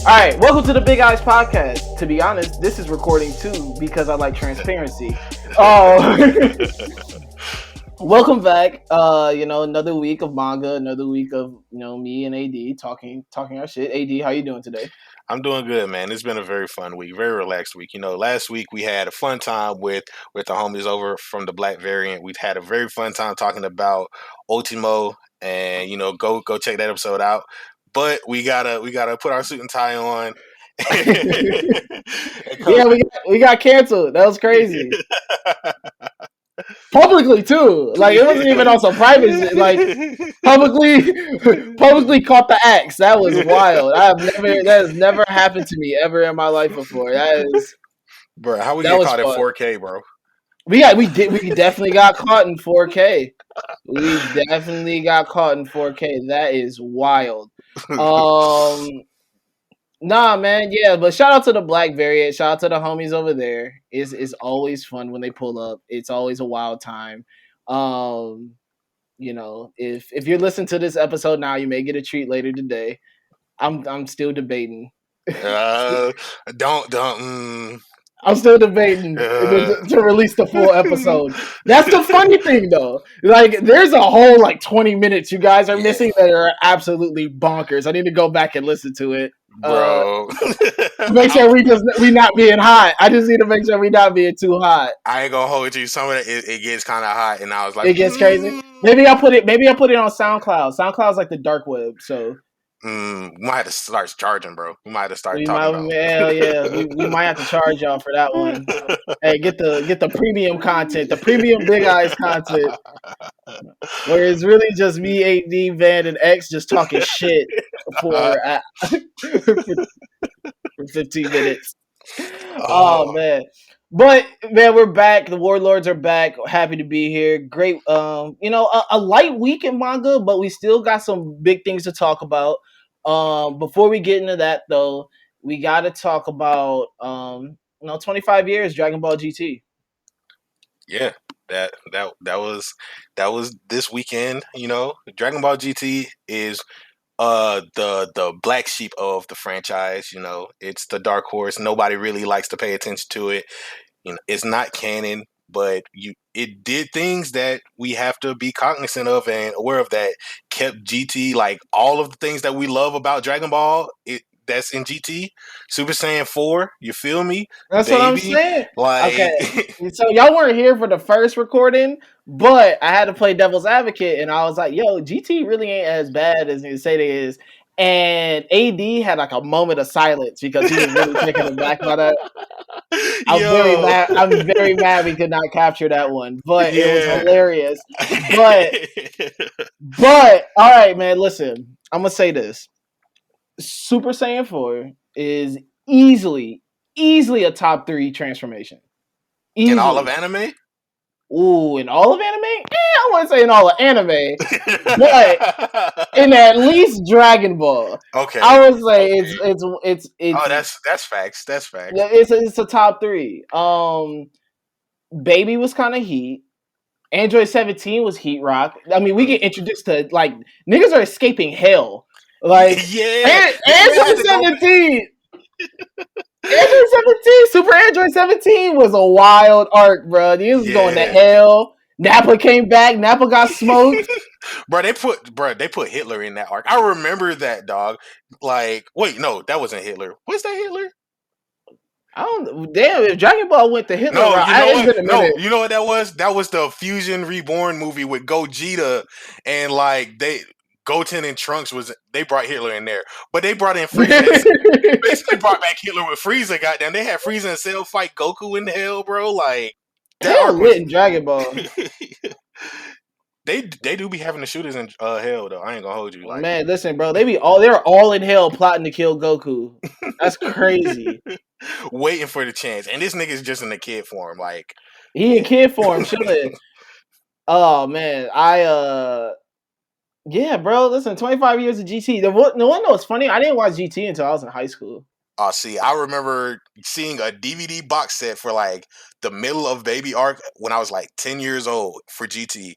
All right, welcome to the Big Eyes Podcast. To be honest, this is recording too because I like transparency. Oh, welcome back. Another week of manga, another week of me and AD talking our shit. AD, how you doing today? I'm doing good, man. It's been a very fun week, very relaxed week. Last week we had a fun time with the homies over from the Black Variant. We've had a very fun time talking about Ultimo, and go check that episode out. But we gotta put our suit and tie on. And come- Yeah, we got canceled. That was crazy. Publicly too. Like it wasn't even on some private shit. Like publicly caught the axe. That was wild. That has never happened to me ever in my life before. Bro, how we That get was caught at fun. 4K, bro? We definitely got caught in 4K. We definitely got caught in 4K. That is wild. Um Nah, man, yeah, but shout out to the Black Variant. Shout out to the homies over there. It's always fun when they pull up. It's always a wild time. Um, if you're listening to this episode now, you may get a treat later today. I'm still debating. uh, don't. I'm still debating to release the full episode. That's the funny thing, though. Like, there's a whole 20 minutes you guys are missing that are absolutely bonkers. I need to go back and listen to it. Bro. Make sure we not being hot. I just need to make sure we not being too hot. I ain't gonna hold you. Some of it gets kind of hot, and I was like, It gets crazy. Maybe I'll put it on SoundCloud. SoundCloud's like the dark web, so we might have to start charging, bro. We might have to start we talking might, about. hell yeah, we might have to charge y'all for that one. Hey, get the premium content, the premium Big Eyes content, where it's really just me, AD, Van, and X just talking shit for 15 minutes. Oh man. But man, we're back. The Warlords are back. Happy to be here. Great. A light week in manga, but we still got some big things to talk about. Before we get into that though, we got to talk about 25 years Dragon Ball GT. Yeah, that was this weekend. Dragon Ball GT is the black sheep of the franchise. It's the dark horse. Nobody really likes to pay attention to it. It's not canon, but it did things that we have to be cognizant of and aware of, that kept GT, like all of the things that we love about Dragon Ball, that's in GT. Super Saiyan 4, you feel me? That's Baby. What I'm saying. Like, okay, so y'all weren't here for the first recording, but I had to play devil's advocate, and I was like, "Yo, GT really ain't as bad as you say it is." And AD had like a moment of silence because he was really taken aback by that. I'm very mad. I'm very mad we could not capture that one, but it was hilarious. But all right, man. Listen, I'm gonna say this: Super Saiyan 4 is easily a top 3 transformation. Easily. In all of anime? Ooh, in all of anime? I wouldn't say in all of anime, but in at least Dragon Ball. Okay. I would say it's. Oh, that's facts. That's facts. Yeah, it's a top 3. Baby was kind of heat. Android 17 was heat rock. I mean, we get introduced to niggas are escaping hell. Android 17. Android 17, Super Android 17 was a wild arc, bro. He was going to hell. Nappa came back. Nappa got smoked. They put Hitler in that arc. I remember that, dog. Wait, no, that wasn't Hitler. Was that Hitler? I don't. Damn, if Dragon Ball went to Hitler, you know what that was? That was the Fusion Reborn movie with Gogeta, and Goten and Trunks they brought Hitler in there, but they brought in Frieza. Basically brought back Hitler with Frieza. Goddamn, they had Frieza and Cell fight Goku in hell, bro. Hell lit in Dragon Ball. They do be having the shooters in hell though. I ain't gonna hold you. Man, listen, bro. They're all in hell plotting to kill Goku. That's crazy. Waiting for the chance, and this nigga's just in the kid form. He in kid form, chilling. Oh man, yeah, bro. Listen, 25 years of GT. The one that was funny, I didn't watch GT until I was in high school. See, I remember seeing a DVD box set for the middle of Baby arc when I was 10 years old for GT,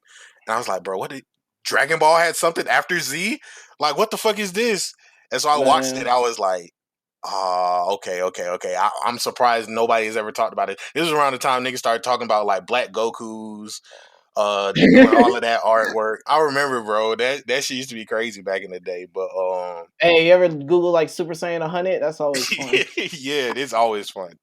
and I was like, bro, Dragon Ball had something after Z? What the fuck is this? And so I watched it. I was like, Okay. I'm surprised nobody has ever talked about it. This was around the time niggas started talking about like Black Goku's, doing all of that artwork. I remember, bro, that shit used to be crazy back in the day. But Hey, you ever Google like Super Saiyan 100? That's always fun. yeah, it's always fun.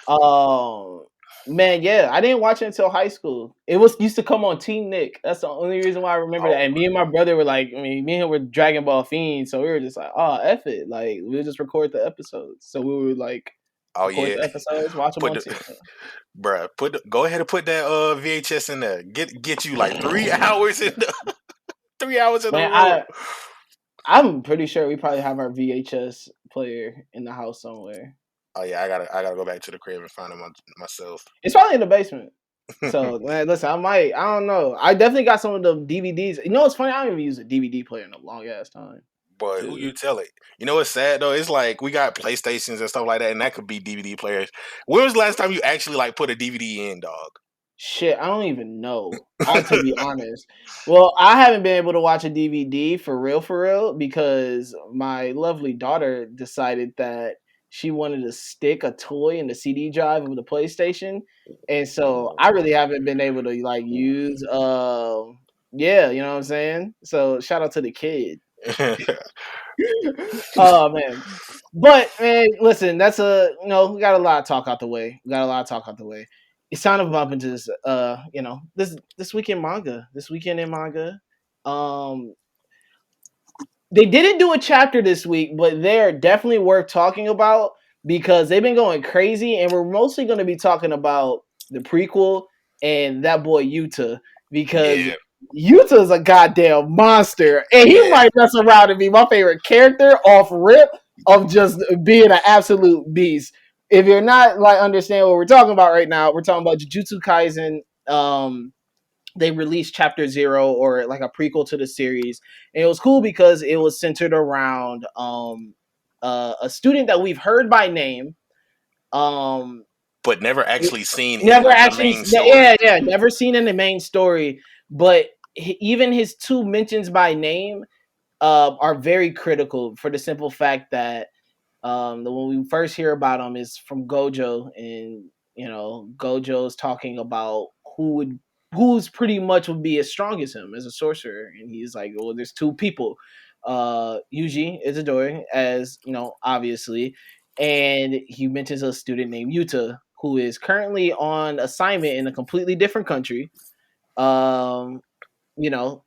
Um, man, yeah, I didn't watch it until high school. It was used to come on Teen Nick. That's the only reason why I remember that. Oh, And me and my brother were like, I mean, me and him were Dragon Ball fiends, so we were just like, oh, F it, like we'll just record the episodes. So we would like oh record yeah. the episodes, watch them Put on the Teen. Bruh, go ahead and put that VHS in there. Get you like 3 hours in the 3 hours in the Man, room. I'm pretty sure we probably have our VHS player in the house somewhere. Oh yeah, I gotta go back to the crib and find it myself. It's probably in the basement. So man, listen, I don't know. I definitely got some of the DVDs. You know what's funny? I don't even use a DVD player in a long ass time. Boy, who you tell it? You know what's sad though? It's like we got PlayStations and stuff like that, and that could be DVD players. When was the last time you actually like put a DVD in, dog? Shit, I don't even know. To be honest. Well, I haven't been able to watch a DVD for real, because my lovely daughter decided that she wanted to stick a toy in the CD drive of the PlayStation. And so I really haven't been able to like use yeah, you know what I'm saying? So shout out to the kid. Oh man. But man, listen, that's we got a lot of talk out the way. We got a lot of talk out the way. It's time to bump into this this weekend manga. This weekend in manga. Um they didn't do a chapter this week, but they're definitely worth talking about because they've been going crazy, and we're mostly going to be talking about the prequel and that boy Yuta, because Yeah, Yuta's a goddamn monster, and he yeah. might mess around and be my favorite character off rip of just being an absolute beast. If you're not like understand what we're talking about right now, we're talking about Jujutsu Kaisen. They released chapter 0, or like a prequel to the series, and it was cool because it was centered around a student that we've heard by name, um But never actually seen in never like the actually, main story. yeah, never seen in the main story, but even his two mentions by name are very critical, for the simple fact that when we first hear about him is from Gojo, and Gojo's talking about who's pretty much would be as strong as him as a sorcerer, and he's like, well, there's two people, Yuji Itadori, as obviously, and he mentions a student named Yuta who is currently on assignment in a completely different country, um,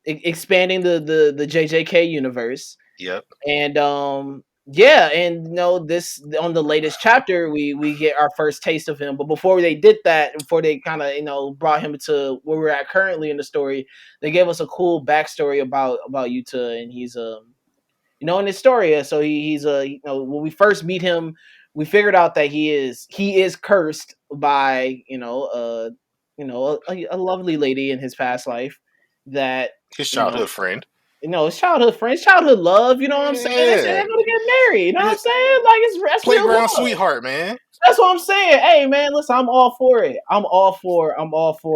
expanding the JJK universe. Yep. And yeah, and this on the latest chapter we get our first taste of him. But before they did that, before they kind of brought him to where we're at currently in the story, they gave us a cool backstory about Yuta, and he's in his story. So he's when we first meet him, we figured out that he is cursed by a lovely lady in his past life that His you know childhood friend. his childhood friends, childhood love, you know what I'm saying? They said Yeah. they're gonna get married, you know what I'm His saying? Like that's real playground love. sweetheart, man. That's what I'm saying. Hey man, listen, I'm all for it. I'm all for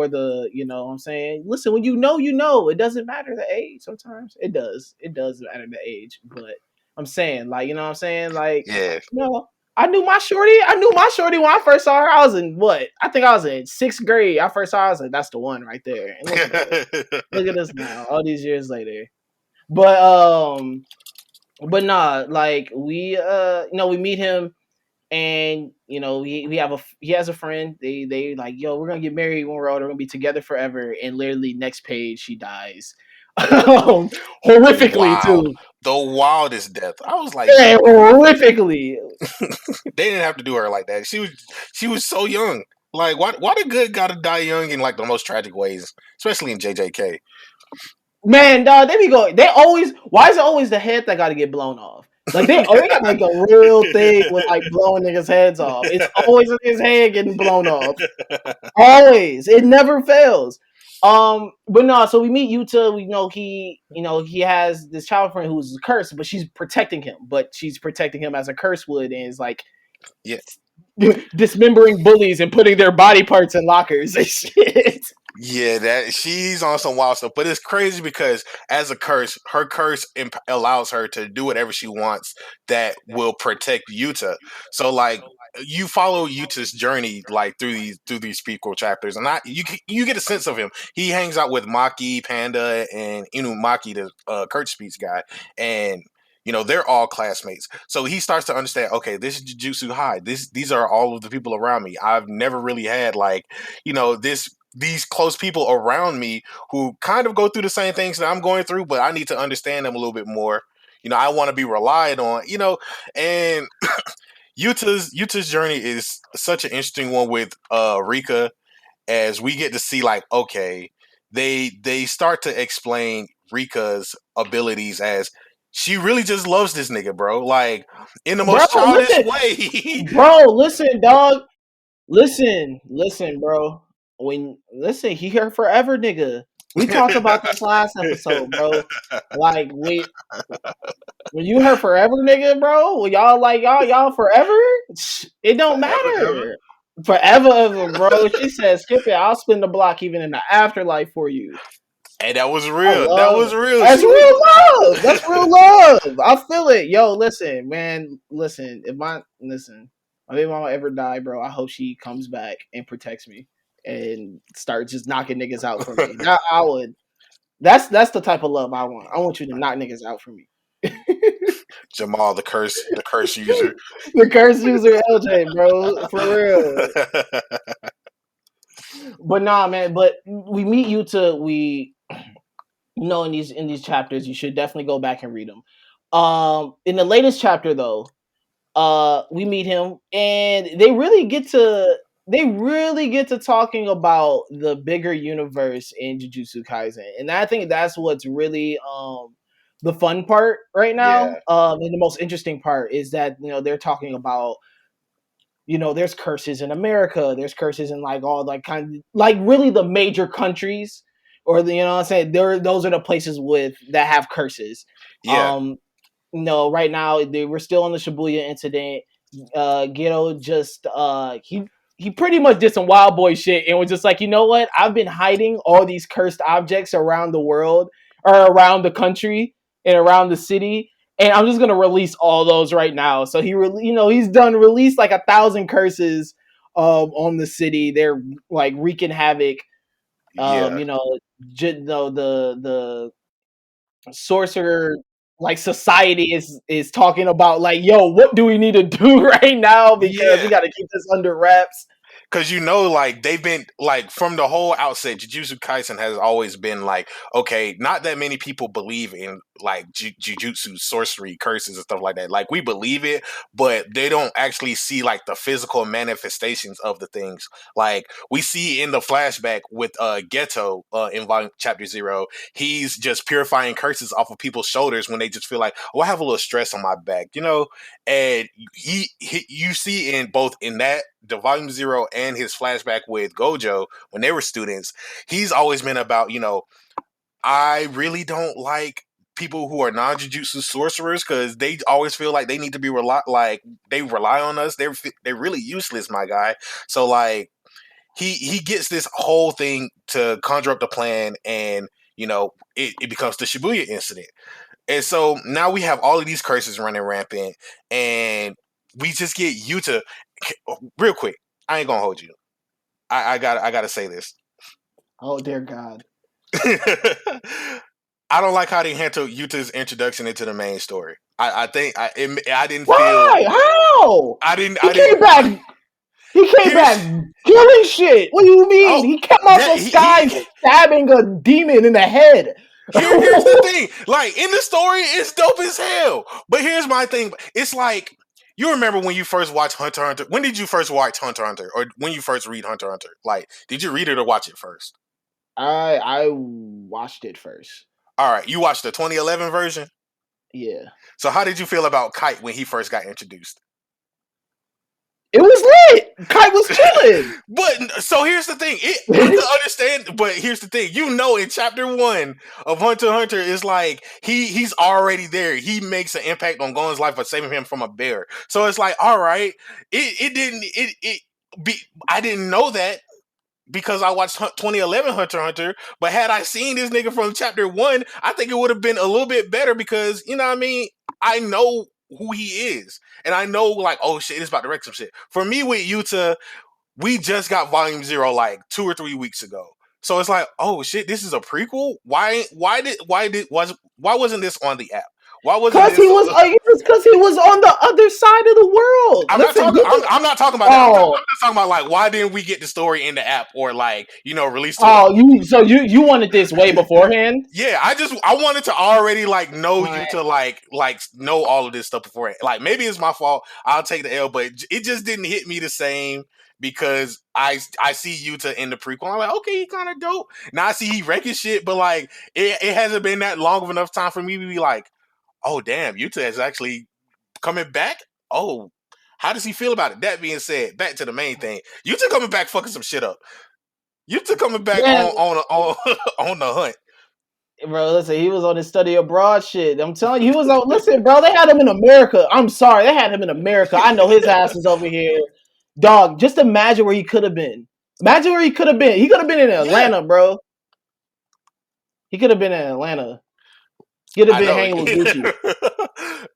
the, what I'm saying. Listen, when it doesn't matter the age sometimes. It does. It does matter the age. But I'm saying, like, you know what I'm saying? Like, Yeah. I knew my shorty when I first saw her. I was in what? I think I was in 6th grade. I first saw her, I was like, that's the one right there. And look at us. Look at us now, all these years later. But but nah, like we meet him, and he has a friend. They like, yo, we're gonna get married when we're older, we're gonna be together forever, and literally next page she dies. Horrifically Wild. too. The wildest death. I was like, Yeah, horrifically. they didn't have to do her like that. She was so young. Like, why the good gotta die young in like the most tragic ways, especially in JJK. Man, dog, they be going. They always. Why is it always the head that got to get blown off? Like they got like a real thing with like blowing niggas' heads off. It's always his head getting blown off. Always, it never fails. But no, so we meet Yuta. We know he has this child friend who's cursed, but she's protecting him. But she's protecting him as a curse would, and is like Yeah. dismembering bullies and putting their body parts in lockers and shit. Yeah, that she's on some wild stuff, but it's crazy because as a curse, her curse allows her to do whatever she wants that will protect Yuta. So like you follow Yuta's journey like through these prequel chapters, and you get a sense of him. He hangs out with Maki, Panda, and Inumaki, the Kurt Speech guy, and they're all classmates. So he starts to understand. Okay, this is Jujutsu High. These are all of the people around me. I've never really had like this these close people around me who kind of go through the same things that I'm going through, but I need to understand them a little bit more. I want to be relied on, and Yuta's journey is such an interesting one with Rika as we get to see like, okay, they start to explain Rika's abilities as she really just loves this nigga, bro. Like in the Bro, most childish listen, way. bro, listen, dog. Listen, bro. He here forever, nigga. We talked about this last episode, bro. Like, when you here forever, nigga, bro. When y'all forever. It don't Forever, ever. matter. Forever, bro. She said, "Skip it. I'll spin the block even in the afterlife for you." Hey, that was I real. That love was it. real. That's She was. real love. That's real love. I feel it. Yo, listen, man. Listen. If my baby mama ever die, bro, I hope she comes back and protects me and start just knocking niggas out for me. That I would. That's the type of love I want. I want you to knock niggas out for me. Jamal, the curse user. The curse user LJ, bro, for real. But nah, man. But we meet you to we in these chapters. You should definitely go back and read them. In the latest chapter though, we meet him and they really get to talking about the bigger universe in Jujutsu Kaisen. And I think that's what's really the fun part right now. Yeah, And the most interesting part is that they're talking about there's curses in America, there's curses in like all like kind of like really the major countries or what I'm saying, those are the places with that have curses. yeah, Um no, right now we're still on the Shibuya incident. Ghetto just he pretty much did some wild boy shit and was just like, you know what? I've been hiding all these cursed objects around the world or around the country and around the city, and I'm just gonna release all those right now. So he's done released like 1,000 curses on the city. They're like wreaking havoc. yeah, The sorcerer like society is talking about like, yo, what do we need to do right now because we yeah. got to keep this under wraps. Because like they've been like from the whole outset, Jujutsu Kaisen has always been like, okay, not that many people believe in like jujutsu, sorcery, curses, and stuff like that. Like we believe it, but they don't actually see like the physical manifestations of the things. Like we see in the flashback with Ghetto in volume chapter 0, he's just purifying curses off of people's shoulders when they just feel like, oh, I have a little stress on my back, and you see in both in that the volume 0 and his flashback with Gojo when they were students, he's always been about, I really don't like people who are non-jujutsu sorcerers because they always feel like they need to be they rely on us. They're really useless, my guy. So like he gets this whole thing to conjure up the plan, and it becomes the Shibuya incident. And so now we have all of these curses running rampant, and we just get Yuta. Real quick, I ain't gonna hold you. I gotta say this. Oh dear God. I don't like how they handled Yuta's introduction into the main story. I think I didn't feel Why? How? I He didn't. came back. He came Here's back killing shit. What do you mean? oh He came out that the sky he stabbing a demon in the head. here's the thing. Like in the story, it's dope as hell. But here's my thing. It's like you remember when you first watched Hunter x Hunter. When did you first watch Hunter x Hunter, or when you first read Hunter x Hunter? Like, did you read it or watch it first? I watched it first. All right, you watched the 2011 version. Yeah. So how did you feel about Kite when he first got introduced? It was lit. Kite was chilling. But so here's the thing. I can understand, but here's the thing. In chapter 1 of Hunter x Hunter, is like he's already there. He makes an impact on Gon's life by saving him from a bear. So it's like, all right, it didn't it be I didn't know that. because I watched 2011 Hunter x Hunter. But had I seen this nigga from chapter 1, I think it would have been a little bit better because, you know what I mean? I know who he is. And I know, like, oh shit, it's about to wreck some shit. For me with Yuta, we just got Volume 0 like 2 or 3 weeks ago. So it's like, oh shit, this is a prequel? Why wasn't this on the app? Why wasn't Cause this? he was, because he was on the other side of the world. I'm not Listen, talking. you was, I'm not talking about that. oh, I'm just talking about like why didn't we get the story in the app or like released to us? you wanted this way beforehand. Yeah, I wanted to already like know you Right. to like know all of this stuff before. Like maybe it's my fault. I'll take the L, but it just didn't hit me the same because I see Yuta in the prequel. I'm like, okay, he kind of dope. Now I see he wrecking shit, but like it hasn't been that long of enough time for me to be like, oh damn, Yuta is actually coming back. Oh, how does he feel about it? That being said, back to the main thing. Yuta coming back fucking some shit up. Yuta coming back Man, on on the hunt. bro, listen, he was on his study abroad shit. I'm telling you, he was on. Listen, bro, they had him in America. I'm sorry, they had him in America. I know his ass is over here, dog. Just imagine where he could have been. Imagine where he could have been. He could have been in Yeah, Atlanta, bro. He could have been in Atlanta. He could have I been know. hanging with Gucci.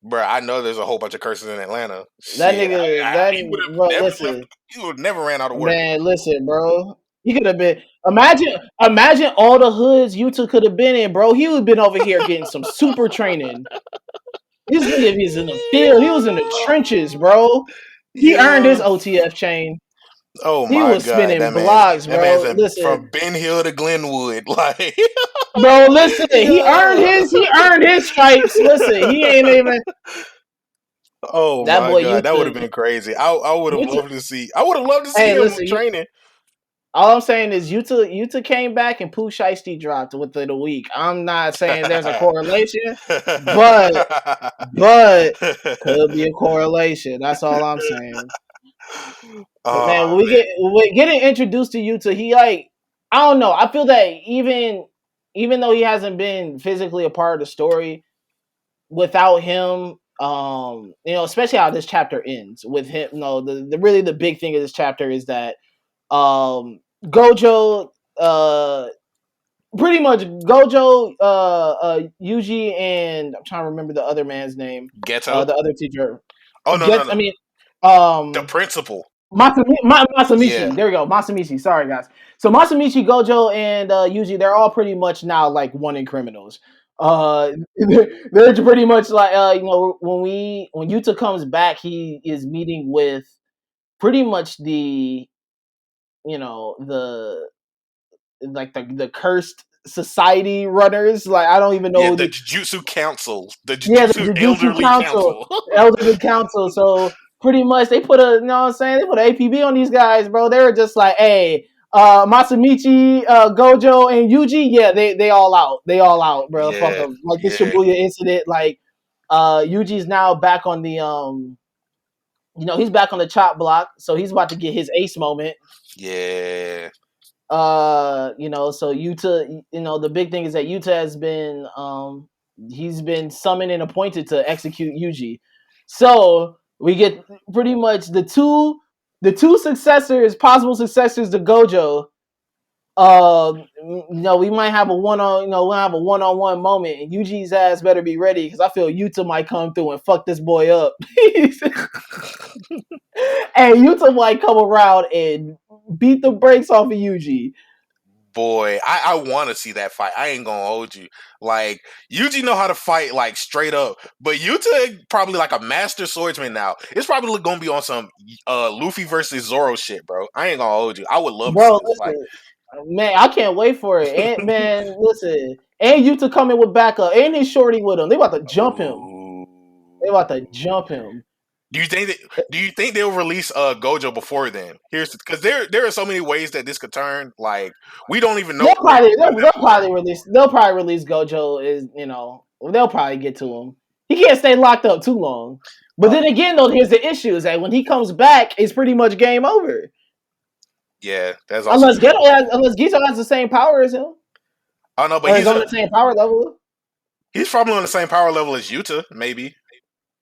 Bro, I know there's a whole bunch of curses in Atlanta. That Shit, nigga, that he would have bro, never left. listen, He would have never ran out of work. man, listen, bro. He could have been. Imagine all the hoods Utah could have been in, bro. He would have been over here getting some super training. This nigga was in the field. He was in the trenches, bro. He earned his Yeah. OTF chain. Oh He my was god, spinning blocks, that man bro. said from Listen, Ben Hill to Glenwood, like. bro. Listen, he earned Yeah. his. He earned his stripes. Listen, he ain't even. Oh That my boy god, that would Utah. have been crazy. I would have Utah. loved to see. I would have loved to see Hey, him listen. training. All I'm saying is Utah came back and Pooh Shiesty dropped within a week. I'm not saying there's a correlation, but could be a correlation. That's all I'm saying. But man, Oh when we getting introduced to Utah, he like I don't know. I feel that even though he hasn't been physically a part of the story, without him, especially how this chapter ends with him. No, the really the big thing of this chapter is that Gojo, pretty much Gojo, Yuji, and I'm trying to remember the other man's name, Ghetto. the other teacher. Oh no, no, Get, no. I mean, The principal. Yeah. Masamichi. There we go, Masamichi. Sorry, guys. So Masamichi, Gojo, and Yuji, they're all pretty much now like wanted criminals. They're pretty much like when Yuta comes back, he is meeting with pretty much the the cursed society runners. Like I don't even know Yeah, who the the Jujutsu Council. The yeah, the Jujutsu Jujutsu Elderly Council, Council. the Elderly Council. So pretty much they put a, you know what I'm saying, they put an APB on these guys, bro. They were just like, hey, Masamichi, Gojo, and Yuji, yeah, they all out. They all out, bro. Fuck Yeah, them. Like this yeah, Shibuya incident, like Yuji's now back on the he's back on the chop block, so he's about to get his ace moment. yeah. So Yuta, the big thing is that Yuta has been he's been summoned and appointed to execute Yuji. So we get pretty much the two possible successors to Gojo. We might have we'll have a one-on-one moment, and Yuji's ass better be ready because I feel Yuta might come through and fuck this boy up. And Yuta might come around and beat the brakes off of Yuji. Boy, I want to see that fight. I ain't gonna hold you. Like Yuji know how to fight like straight up, but Yuta probably like a master swordsman now. It's probably gonna be on some Luffy versus Zoro shit, bro. I ain't gonna hold you. I would love to see Bro, this fight. listen, man, I can't wait for it. And man, listen, and Yuta coming with backup, and his shorty with him. They about to jump him. Ooh. They about to jump him. Do you think they'll release Gojo before then? Here's because there are so many ways that this could turn. Like we don't even know. They'll probably release Gojo. They'll probably get to him. He can't stay locked up too long. But then again, though, here's the issue: is that when he comes back, it's pretty much game over. Yeah, that's also true. Unless Gito has the same power as him, I don't know, but or is on the same power level. he's probably on the same power level as Yuta, maybe.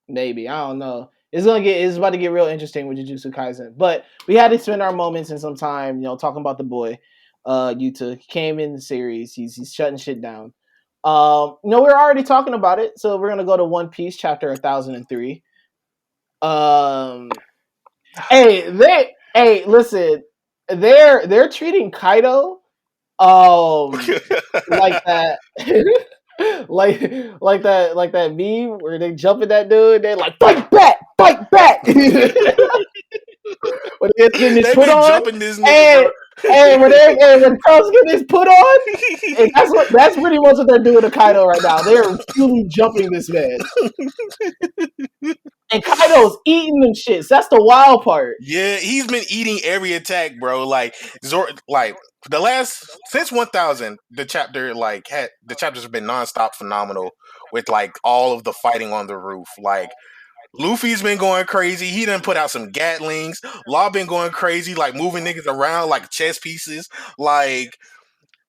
Maybe I don't know. It's about to get real interesting with Jujutsu Kaisen. But we had to spend our moments and some time, talking about the boy, Yuta. He came in the series. He's shutting shit down. We're already talking about it, so we're gonna go to One Piece chapter 1003. Um, listen, they're treating Kaido like that like that meme where they jump at that dude, they're like, fight back when he gets getting his They put been on. jumping this nigga, And bro. when Carl's getting his put on, and that's pretty much what they're doing to Kaido right now. They're truly jumping this man. And Kaido's eating them shits. That's the wild part. Yeah, he's been eating every attack, bro. Like the last since 1000, the chapters have been nonstop phenomenal with like all of the fighting on the roof. Like Luffy's been going crazy. He done put out some Gatlings. Law been going crazy, like moving niggas around like chess pieces. Like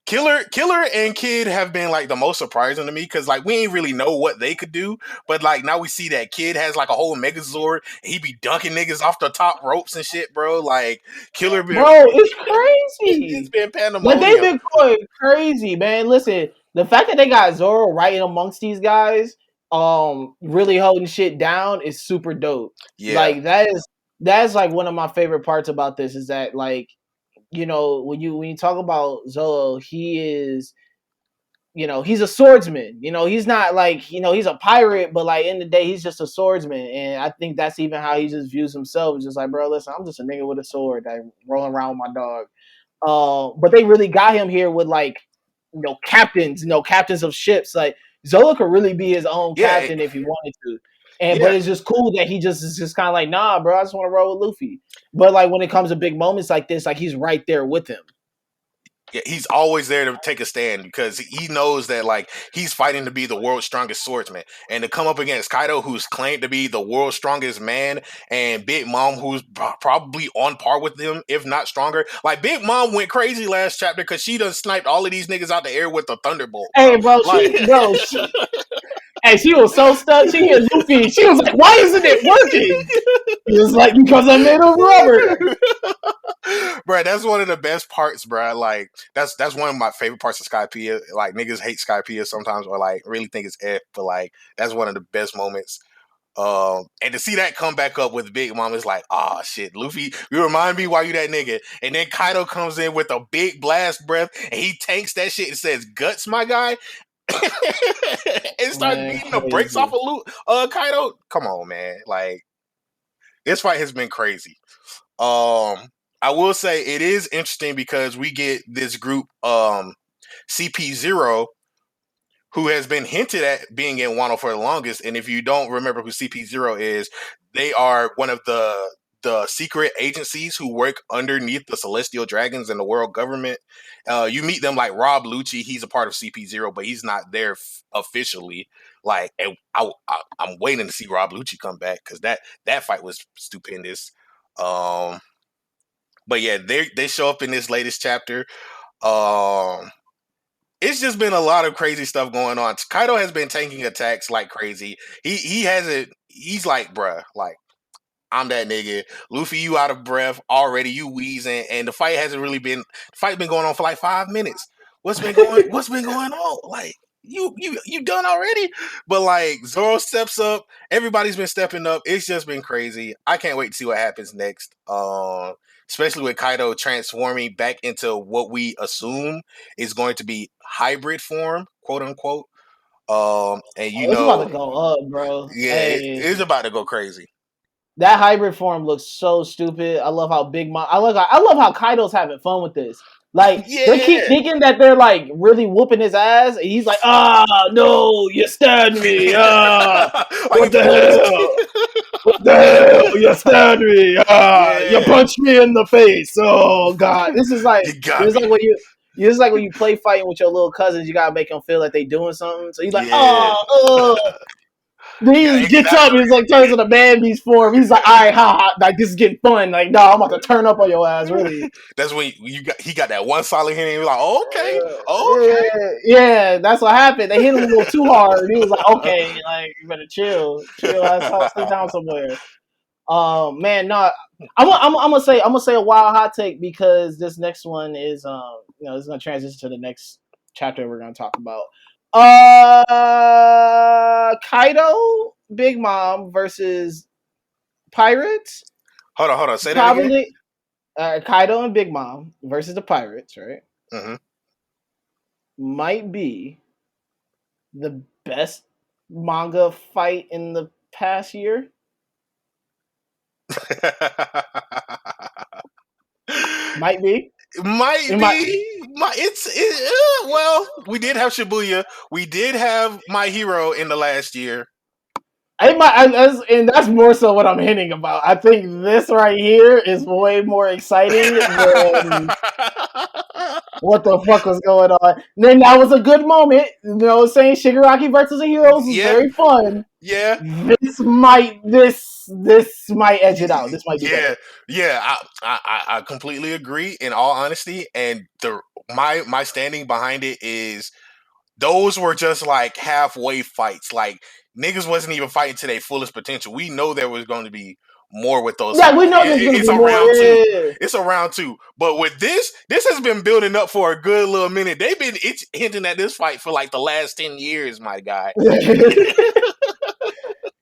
Killer and Kid have been like the most surprising to me because like we ain't really know what they could do, but like now we see that Kid has like a whole Megazord and he be dunking niggas off the top ropes and shit, bro. Like Killer been Bro, it's it's crazy. been Like they've pandemonium. been going crazy, man. Listen, the fact that they got Zoro right in amongst these guys, really holding shit down is super dope. Yeah, Like that's like one of my favorite parts about this is that like, when you talk about Zoro, he is, he's a swordsman. He's not like, he's a pirate, but like in the day, he's just a swordsman. And I think that's even how he just views himself. It's just like, bro, listen, I'm just a nigga with a sword that rolling around with my dog. But they really got him here with like, captains of ships. Like Zola could really be his own yeah, captain if he wanted to. But yeah. it's just cool that he just is just kind of like, nah, bro, I just want to roll with Luffy. But like when it comes to big moments like this, like he's right there with him. Yeah, he's always there to take a stand because he knows that like he's fighting to be the world's strongest swordsman, and to come up against Kaido, who's claimed to be the world's strongest man, and Big Mom, who's probably on par with them, if not stronger. Like Big Mom went crazy last chapter because she done sniped all of these niggas out the air with a thunderbolt, bro. Hey, bro, Like, she was so stuck. She hit Luffy. She was like, "Why isn't it working?" He was like, "Because I'm made of rubber." bro, that's one of the best parts, bro. Like that's one of my favorite parts of Skypiea. Like niggas hate Skypiea sometimes, or like really think it's F, but like that's one of the best moments. And to see that come back up with Big Mom is like, ah, shit, Luffy, you remind me why you that nigga. And then Kaido comes in with a big blast breath, and he tanks that shit and says, "Guts, my guy," and starts Man, beating the brakes off crazy. of Kaido. Come on, man, like this fight has been crazy. I will say it is interesting because we get this group, CP0, who has been hinted at being in Wano for the longest. And if you don't remember who CP0 is, they are one of the secret agencies who work underneath the Celestial Dragons and the world government. You meet them like Rob Lucci. He's a part of CP0, but he's not there officially. Like, and I'm waiting to see Rob Lucci come back because that fight was stupendous. But yeah, they show up in this latest chapter. Um, it's just been a lot of crazy stuff going on. Kaido has been tanking attacks like crazy. He hasn't. He's like, bruh, like I'm that nigga. Luffy, you out of breath already. You wheezing, and the fight hasn't really been. The fight been going on for like 5 minutes. What's been going on? Like you done already? But like Zoro steps up. Everybody's been stepping up. It's just been crazy. I can't wait to see what happens next. Especially with Kaido transforming back into what we assume is going to be hybrid form, quote unquote. And Oh, it's about to go up, bro. yeah, Hey, it's about to go crazy. that hybrid form looks so stupid. I love how Big Mom. I love how Kaido's having fun with this. Like they keep Yeah. thinking that they're like really whooping his ass, and he's like, no, you stabbed me. Like he What the pulls. hell? What the hell? You stabbed me. You Yeah, punched me in the face. Oh God, this is like you got it's me. like when you. It's like when you play fighting with your little cousins, you gotta make them feel like they doing something. So he's like, Yeah, then he yeah, just gets up and he's like turns into man beast form. He's like, all right, like this is getting fun. Like, no, I'm about to turn up on your ass, really. that's when he got that one solid hit, and you're like, oh, okay, okay. Yeah, that's what happened. They hit him a little too hard. He was like, okay, like you better chill, sit down somewhere. Man, no, I'm gonna say a wild hot take because this next one is it's gonna transition to the next chapter we're gonna talk about. Kaido, Big Mom versus Pirates. Hold on. Say that again. Probably Kaido and Big Mom versus the Pirates, right? Mm-hmm. Might be the best manga fight in the past year. Might be. Might It might. be. Well, we did have Shibuya. We did have My Hero in the last year. And that's more so what I'm hinting about. I think this right here is way more exciting than what the fuck was going on. And then that was a good moment. You know what I'm saying? Shigaraki versus the Heroes was Yeah, very fun. yeah, This might edge it out. This might be better. yeah. I completely agree. In all honesty, and my standing behind it is those were just like halfway fights. Like niggas wasn't even fighting to their fullest potential. We know there was going to be more with those Yeah, we fights. know there's gonna It's be a more. round two. Yeah. It's a round two. But with this has been building up for a good little minute. They've been hinting at this fight for like the last 10 years, my guy.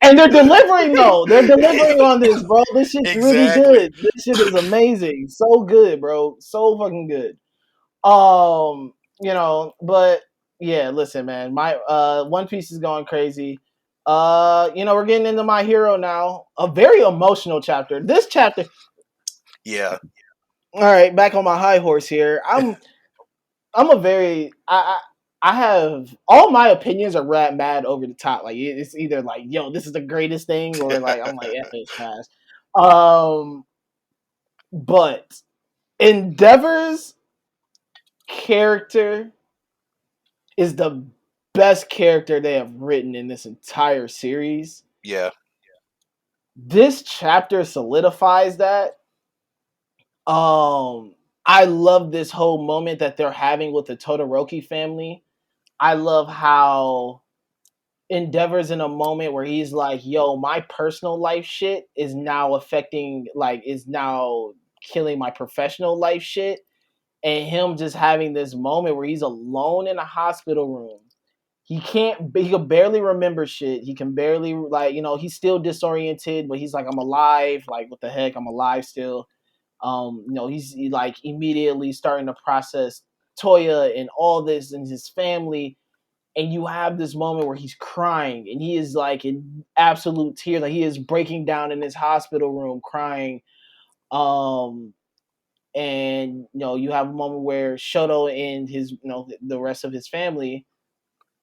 And they're delivering though. They're delivering on this, bro. This shit's really Exactly. good. This shit is amazing. So good, bro. So fucking good. But yeah, listen, man. My One Piece is going crazy. We're getting into My Hero now. A very emotional chapter. This chapter. Yeah. All right, back on my high horse here. I'm a very I have all my opinions are rat mad over the top. Like it's either like, yo, this is the greatest thing, or like I'm like, F it's trash. Um, but Endeavor's character is the best character they have written in this entire series. Yeah. This chapter solidifies that. I love this whole moment that they're having with the Todoroki family. I love how Endeavor's in a moment where he's like, yo, my personal life shit is now is now killing my professional life shit. And him just having this moment where he's alone in a hospital room. He can barely remember shit. He can barely, he's still disoriented, but he's like, I'm alive. Like, what the heck? I'm alive still. Like immediately starting to process Toya and all this and his family, and you have this moment where he's crying and he is like in absolute tears, like he is breaking down in his hospital room crying. um and you have a moment where Shoto and his the rest of his family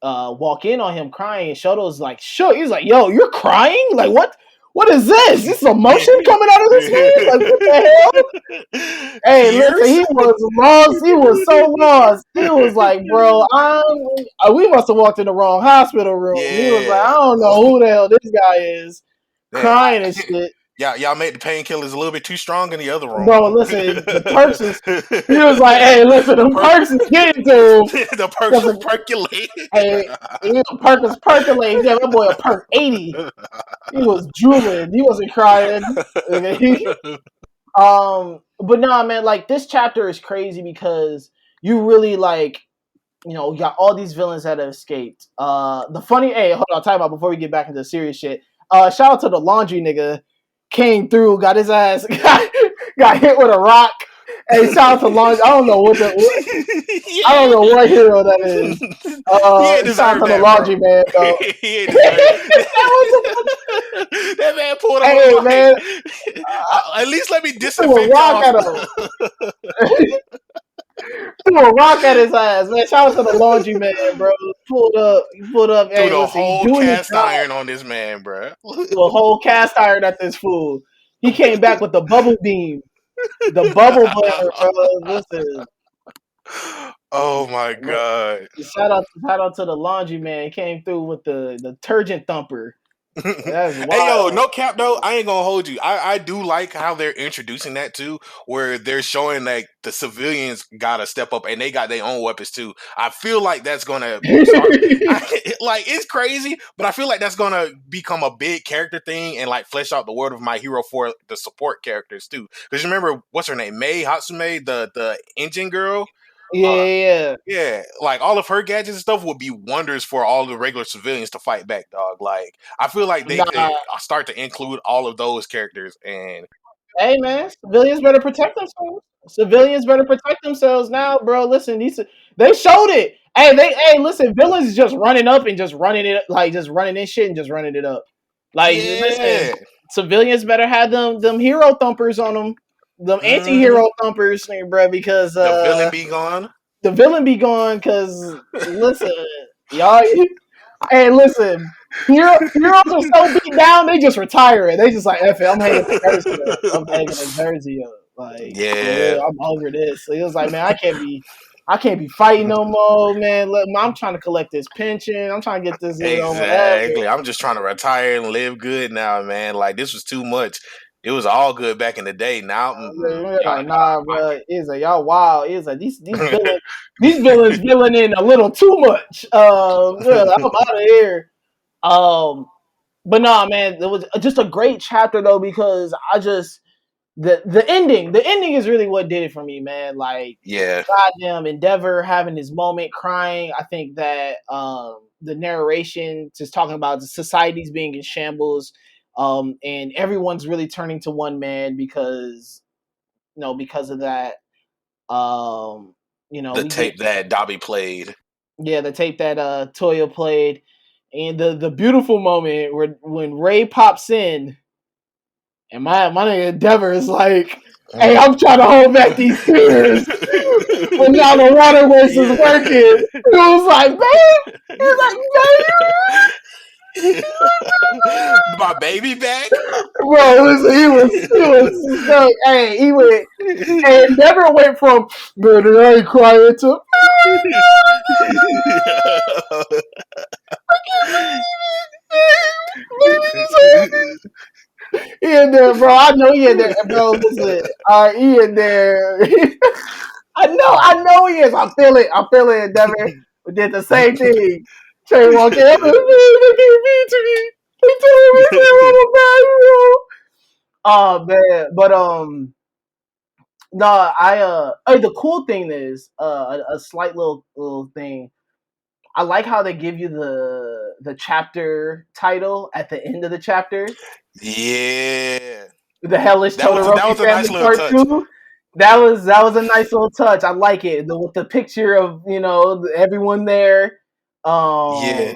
walk in on him crying, and Shoto's like shook. He's like, yo, you're crying? Like, what is this? This emotion coming out of this man? Like, what the hell? Hey, listen, Tears? he was lost. He was so lost. He was like, bro, we must have walked in the wrong hospital room. He was like, Yeah. I don't know who the hell this guy is, Man, crying and shit. y'all made the painkillers a little bit too strong in the other room. Bro, listen, the perks is, he was like, hey, listen, the perks is getting to him. The perks are percolating. Hey, the perk is percolating. Yeah, that boy a perk 80. He was drooling. He wasn't crying. But nah, man, like this chapter is crazy because you really like, you got all these villains that have escaped. Hey, hold on, time about before we get back into the serious shit. Shout out to the laundry nigga, came through, got his ass, got hit with a rock. Hey, shout out to laundry. I don't know I don't know what hero that is. He ain't Shout out deserve to the that, laundry bro. man, though. He ain't deserve that man pulled him Hey, away. man, At least let me threw a disinfect rock y'all. at him. Threw a rock at his ass, man. Shout out to the laundry man, bro. He pulled up. Threw Hey, the listen, he's whole doing his cast job. iron on this man, bro. Threw a whole cast iron at this fool. He came back with the bubble beam, the bubble butter, bro. Listen, Oh my god. shout out to the laundry man. He came through with the detergent thumper. That's Hey yo, wild. no cap though. I ain't gonna hold you. I do like how they're introducing that too, where they're showing like the civilians gotta step up and they got their own weapons too. I feel like that's gonna start. Like it's crazy, but I feel like that's gonna become a big character thing and like flesh out the world of My Hero for the support characters too. Because you remember what's her name, Mei Hatsume, the engine girl. Yeah, yeah, Yeah, like all of her gadgets and stuff would be wonders for all the regular civilians to fight back, dog. Like I feel like yeah. they could Nah, start to include all of those characters, and hey man, civilians better protect themselves. Civilians better protect themselves now, bro. Listen, they showed it. Hey, listen, villains is just running up and just running it, like just running in shit and just running it up. Like, listen, yeah, civilians better have them hero thumpers on them hmm anti-hero thumpers, bro, because the villain be gone. the villain be gone. Because listen, y'all, hey, listen, heroes are so beat down, they just retire it. They just like, F it, I'm hanging the jersey up. I'm hanging the jersey up. Like, for Yeah, real, I'm over this. So it was like, man, I can't be fighting no more, man. I'm trying to collect this pension. I'm trying to get this, whatever. exactly. I'm just trying to retire and live good now, man. Like this was too much. It was all good back in the day. Now, They're like, nah, bro. It's like y'all wild. It's like these villains villaining a little too much. Yeah, I'm out of here. Um, but nah, man, it was just a great chapter though because I just the ending is really what did it for me, man. Like, yeah, goddamn Endeavor having his moment crying. I think that the narration just talking about the societies being in shambles, and everyone's really turning to one man because because of that. Um, the we get tape that Dobby played. yeah the tape that Toya played, and the beautiful moment where when Ray pops in and my nigga Endeavor is like, "Hey, I'm trying to hold back these tears." But now the waterworks is Yeah. working. It was like, babe. He was My baby back. like, babe, bro. Listen, he was so. Hey, he went and never went from man, I ain't crying to. He in there, bro. I know he in there, bro. Listen, he in there. I know he is. I feel it, Endeavor. We did the same thing. Trey walked in. I'm like, man, they gave me to me. They told me I'm a bad hero. Oh man, but no, the cool thing is a slight little thing. I like how they give you the chapter title at the end of the chapter. Yeah. The Hellish That Todoroki was a nice Family little Part touch. Two. That was a nice little touch. I like it with the picture of everyone there, Yeah. um,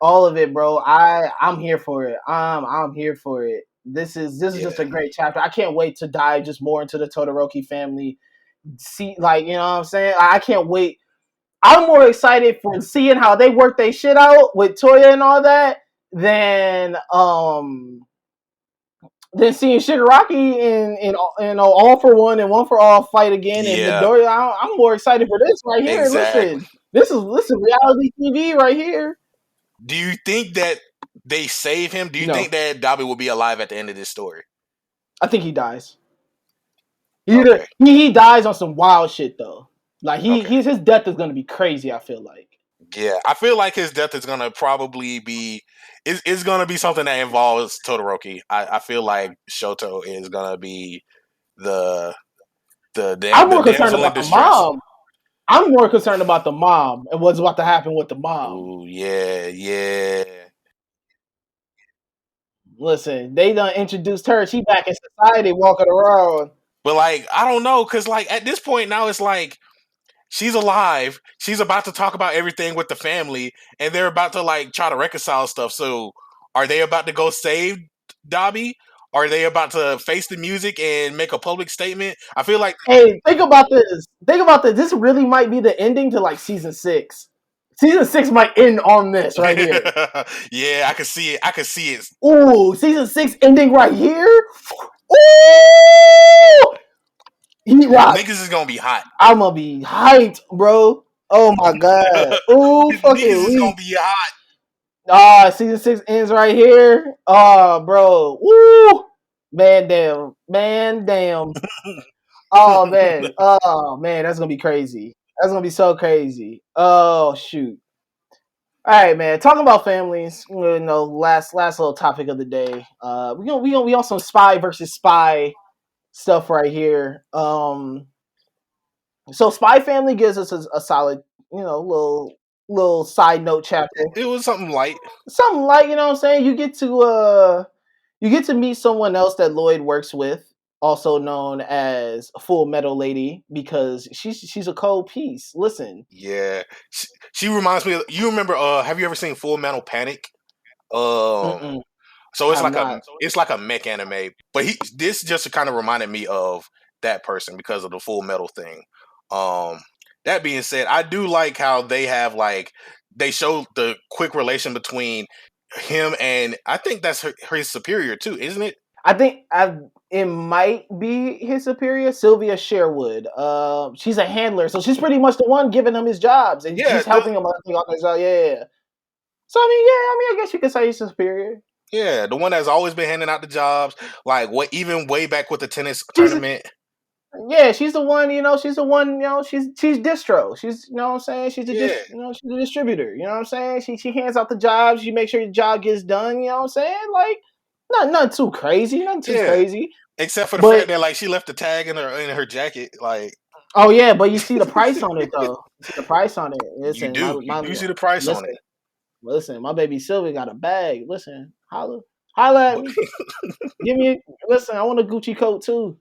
all of it, bro. I'm here for it. I'm here for it. This is just a Yeah. great chapter. I can't wait to dive just more into the Todoroki family. See, like what I'm saying. I can't wait. I'm more excited for seeing how they work their shit out with Toya and all that than seeing Shigaraki in all for one and one for all fight again and Yeah. Midoriya. I'm more excited for this right here. Exactly. Listen, this is reality TV right here. Do you think that they save him? Do you think No, that Dobby will be alive at the end of this story? I think he dies. Okay. He dies on some wild shit though. Like Okay. his death is gonna be crazy. I feel like. Yeah, I feel like his death is gonna probably be it's gonna be something that involves Todoroki. I feel like Shoto is gonna be the I'm the more concerned damsel in about the distress. mom. I'm more concerned about the mom and what's about to happen with the mom. Ooh, yeah, yeah. Listen, they done introduced her. She back in society walking around. But like, I don't know, cause like at this point now it's like she's alive. She's about to talk about everything with the family, and they're about to like try to reconcile stuff. So, are they about to go save Dobby? Are they about to face the music and make a public statement? I feel like, Hey, think about this. Think about this. This really might be the ending to like season six. Season six might end on this right here. yeah, I can see it. I can see it. Ooh, season six ending right here. Ooh, Heat Rock. Niggas is gonna be hot. I'm gonna be hyped, bro. Oh my god. Ooh, Niggas fucking is we. gonna be hot. Season 6 ends right here. Oh, bro. Woo! Man, damn. Man, damn. Oh, man. Oh, man. That's going to be crazy. That's going to be so crazy. Oh, shoot. All right, man. Talking about families, last little topic of the day. We on some spy versus spy stuff right here. So Spy Family gives us a solid, little side note chapter. It was something light. Something like, what I'm saying? You get to meet someone else that Lloyd works with, also known as Full Metal Lady, because she's a cold piece. Listen. Yeah, she reminds me of, you remember have you ever seen Full Metal Panic? Um Mm-mm, so I it's have like not. a mech anime, but this just kind of reminded me of that person because of the Full Metal thing. Um that being said, I do like how they have like they show the quick relation between him and I think that's his superior too, isn't it? I think it might be his superior, Sylvia Sherwood. She's a handler, so she's pretty much the one giving him his jobs, and Yeah, she's helping him on his job. Yeah. So I guess you could say he's superior. the one that's always been handing out the jobs, like what even way back with the tennis She's tournament. Yeah, she's the one, she's the one, she's distro. She's, what I'm saying? Yeah, She's a distributor. You know what I'm saying? She hands out the jobs, she makes sure the job gets done, you know what I'm saying? Like, nothing too crazy, nothing too yeah. crazy. Except for the fact But that like she left the tag in her jacket, like oh yeah, but you see the price on it though. You see the price on it. Listen, you do see the price on listen, it. my baby Sylvia got a bag. Listen, holla at But me. Listen, I want a Gucci coat too.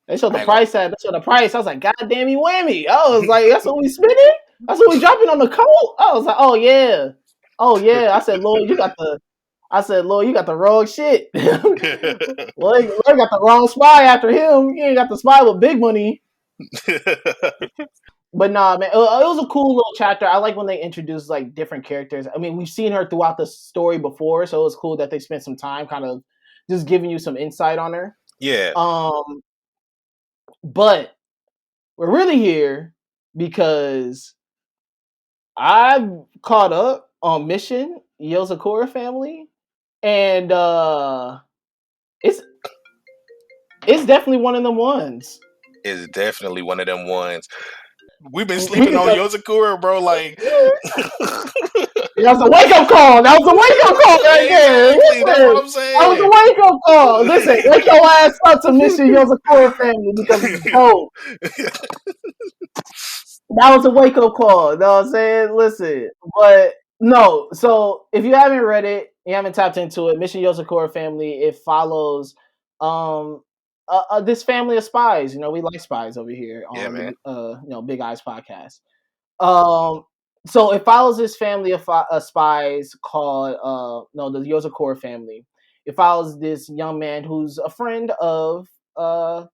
They showed the I ain't gonna. price at. They showed the price. I was like, God damn you, whammy. I was like, that's what we spending. That's what we dropping on the coat. I was like, oh yeah, oh yeah. I said, Lord, you got the. I said, Lord, you got the wrong shit. Lord got the wrong spy after him. You ain't got the spy with big money. But nah, man, it was a cool little chapter. I like when they introduce like different characters. I mean, we've seen her throughout the story before, so it was cool that they spent some time kind of just giving you some insight on her. Yeah, Um, but we're really here because I've caught up on Mission Yozakura Family, and it's it's definitely one of them ones. it's definitely one of them ones. We've been We sleeping can on say Yozakura, bro. Like, that was a wake up call. That was a wake up call right there. exactly. That's what Listen, I'm that was a saying. wake up call. Listen, wake your ass up to Mission Yozakura Family because it's dope. That was a wake up call. You know what I'm saying? Listen, but no. So if you haven't read it, you haven't tapped into it. Mission Yosakura Family. It follows um this family of spies. We like spies over here Yeah, on man. the Big Eyes podcast. Um, so it follows this family of spies called no the Yosakura family. It follows this young man who's a friend of one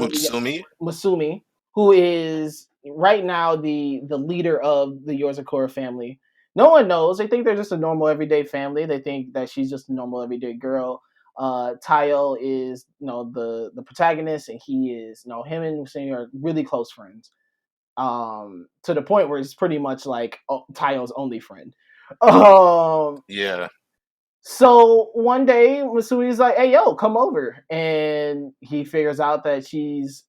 of the Mutsumi. Masumi, who is right now the leader of the Yorzakura family. No one knows. They think they're just a normal everyday family. They think that she's just a normal everyday girl. Tayo is the protagonist, and he is him and Masumi are really close friends. To the point where it's pretty much like Tayo's only friend. Um, Yeah, so one day, Masui's like, "Hey, yo, come over," and he figures out that she's,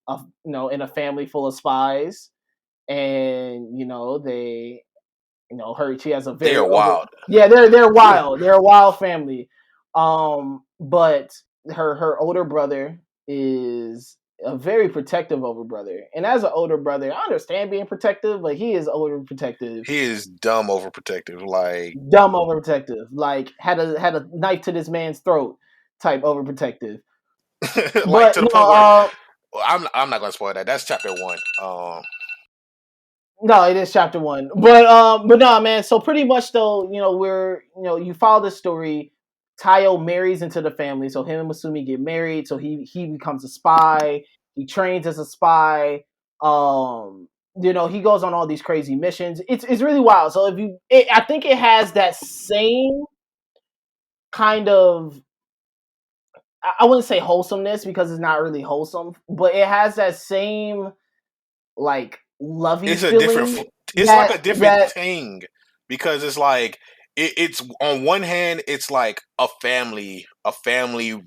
in a family full of spies, and they, her. She has a they are very, wild. yeah, they're wild. They're a wild family. But her older brother is a very protective older brother, and as an older brother, I understand being protective, but he is overprotective, He is dumb overprotective. Like, dumb overprotective, like had a knife to this man's throat type overprotective. like But to the no, point where well, I'm not gonna spoil that. That's chapter one. no, it is chapter one. But no, man. So pretty much though, you follow the story. Tayo marries into the family, so him and Masumi get married. So he becomes a spy. He trains as a spy. He goes on all these crazy missions. It's really wild. So I think it has that same kind of, I wouldn't say wholesomeness because it's not really wholesome, but it has that same like lovey it's a different. feeling It's like that a different that thing. because it's like it's on one hand it's like a family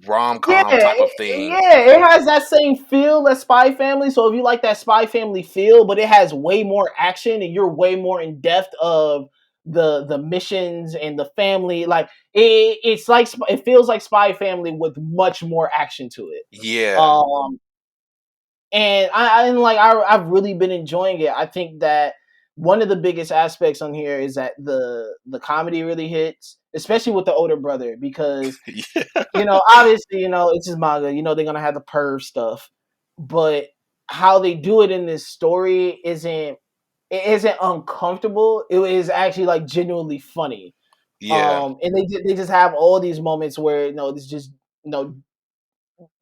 rom Yeah, com type of thing. it has that same feel as Spy Family. So if you like that Spy Family feel, but it has way more action and you're way more in depth of the missions and the family, like it's like it feels like Spy Family with much more action to it. Yeah, Um, and I've really been enjoying it. I think that one of the biggest aspects on here is that the comedy really hits, especially with the older brother, because yeah, obviously, it's just manga. They're gonna have the perv stuff, but how they do it in this story isn't uncomfortable. It is actually like genuinely funny. yeah, And they just have all these moments where it's just you know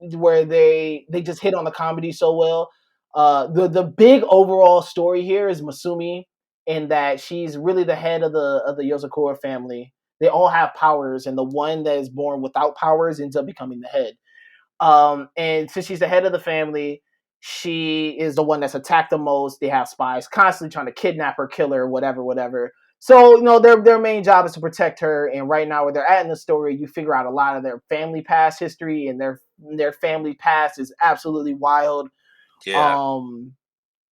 where they just hit on the comedy so well. The big overall story here is Masumi, in that she's really the head of the Yozakura family. They all have powers, and the one that is born without powers ends up becoming the head. And since she's the head of the family, she is the one that's attacked the most. They have spies constantly trying to kidnap her, kill her, whatever, whatever. So their main job is to protect her. And right now, where they're at in the story, you figure out a lot of their family past history, and their family past is absolutely wild. yeah, Um,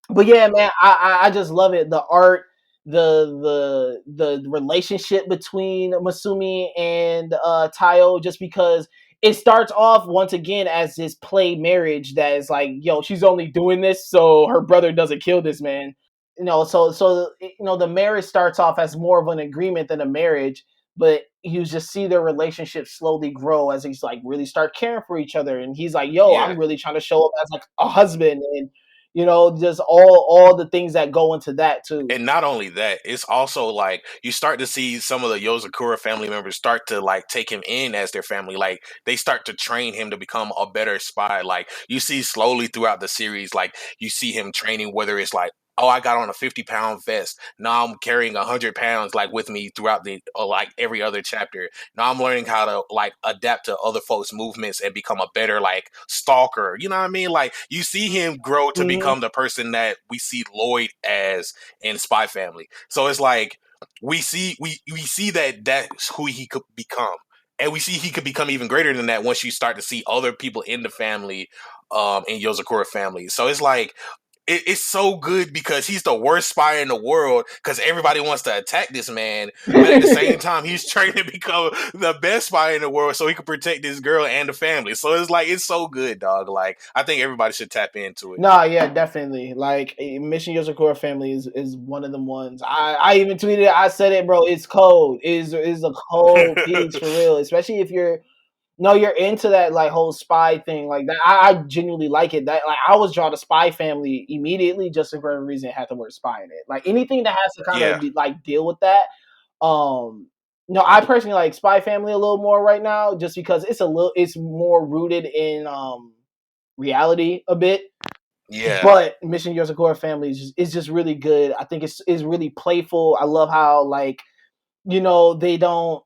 but yeah, man, I just love it. The art, the relationship between Masumi and Tayo, just because it starts off once again as this play marriage that is like, yo, she's only doing this so her brother doesn't kill this man. The marriage starts off as more of an agreement than a marriage, but you just see their relationship slowly grow as he's like really start caring for each other, and he's like, yo, yeah. I'm really trying to show up as like a husband, and just all the things that go into that too. And not only that, it's also like you start to see some of the Yozakura family members start to like take him in as their family. Like they start to train him to become a better spy. Like you see slowly throughout the series, like you see him training, whether it's like, oh, I got on a 50-pound vest. Now I'm carrying 100 pounds like with me throughout the like every other chapter. Now I'm learning how to like adapt to other folks' movements and become a better like stalker. You know what I mean? Like you see him grow to Hmm. become the person that we see Lloyd as in Spy Family. So it's like we see that that's who he could become. And we see he could become even greater than that once you start to see other people in the family, in Yozakura family. So it's like it's so good because he's the worst spy in the world because everybody wants to attack this man, but at the same time he's trying to become the best spy in the world so he can protect this girl and the family. So it's like it's so good, dog. Like I think everybody should tap into it. Nah, yeah, definitely. Like Mission Yosakura Family is one of them ones. I even tweeted. I said it, bro. It's cold. Is a cold piece for real. Especially if you're into that like whole spy thing like that. I genuinely like it. That like I was drawn to Spy Family immediately just for a reason it had the word spy in it. Like anything that has to kind Yeah, of like deal with that. I personally like Spy Family a little more right now just because it's more rooted in reality a bit. yeah, But Mission Yosakura Family is just really good. I think it's really playful. I love how like they don't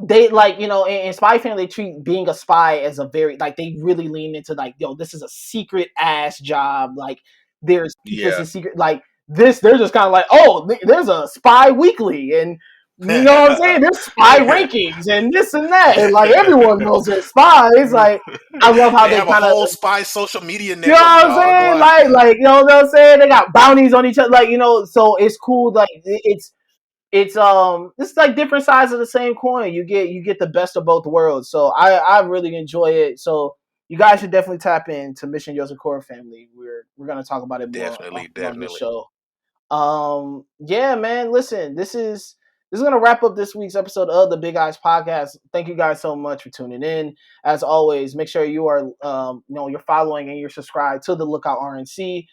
they like in Spy Family they treat being a spy as a very like they really lean into like this is a secret ass job, like there's secrets yeah. and secret like this they're just kind of like, oh, there's a spy weekly, and you know what I'm saying, there's spy Yeah. rankings and this and that, and like everyone knows they're spies. Like I love how They they have a kind of, whole spy social media you know network, what I'm dog. saying? Like, Like you know what I'm saying? They got bounties on each other, like so it's cool. Like it's like different sides of the same coin. You get the best of both worlds. So I really enjoy it. So you guys should definitely tap into Mission Yosakura Family. We're gonna talk about it more definitely, on this definitely. show. Yeah, man. Listen, this is gonna wrap up this week's episode of the Big Eyes Podcast. Thank you guys so much for tuning in. As always, make sure you are you're following and you're subscribed to the Lookout RNC.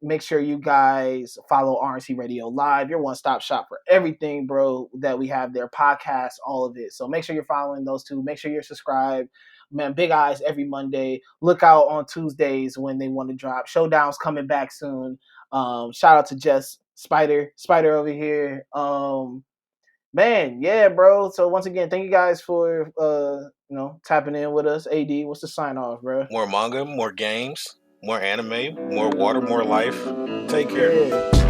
Make sure you guys follow RNC Radio Live, your one-stop shop for everything, bro, that we have there, podcasts, all of it. So make sure you're following those two. Make sure you're subscribed. Man, Big Eyes every Monday. Look out on Tuesdays when they want to drop. Showdown's coming back soon. Shout out to Jess Spider over here. Man, yeah, bro. So once again, thank you guys for tapping in with us. AD, what's the sign off, bro? More manga, more games, more anime, more water, more life. Take care. Yeah.